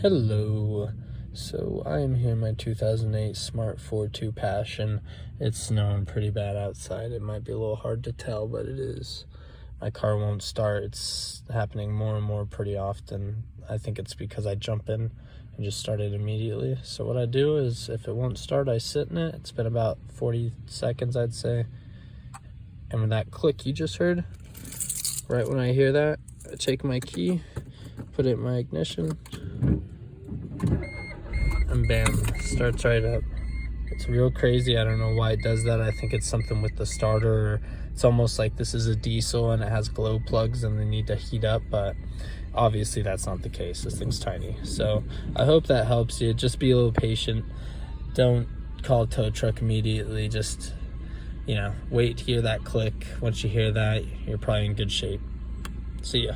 Hello. So I am here in my 2008 Smart ForTwo Passion. It's snowing pretty bad outside. It might be a little hard to tell, but it is. My car won't start. It's happening more and more pretty often. I think it's because I jump in and just start it immediately. So what I do is, if it won't start, I sit in it. It's been about 40 seconds, I'd say. And with that click you just heard, right when I hear that, I take my key, put it in my ignition, and bam, starts right up. It's real crazy. I don't know why it does that. I think it's something with the starter. It's almost like this is a diesel and it has glow plugs and they need to heat up, but obviously that's not the case. This thing's tiny. So I hope that helps you. Just be a little patient. Don't call a tow truck immediately. Just, wait to hear that click. Once you hear that, you're probably in good shape. See ya.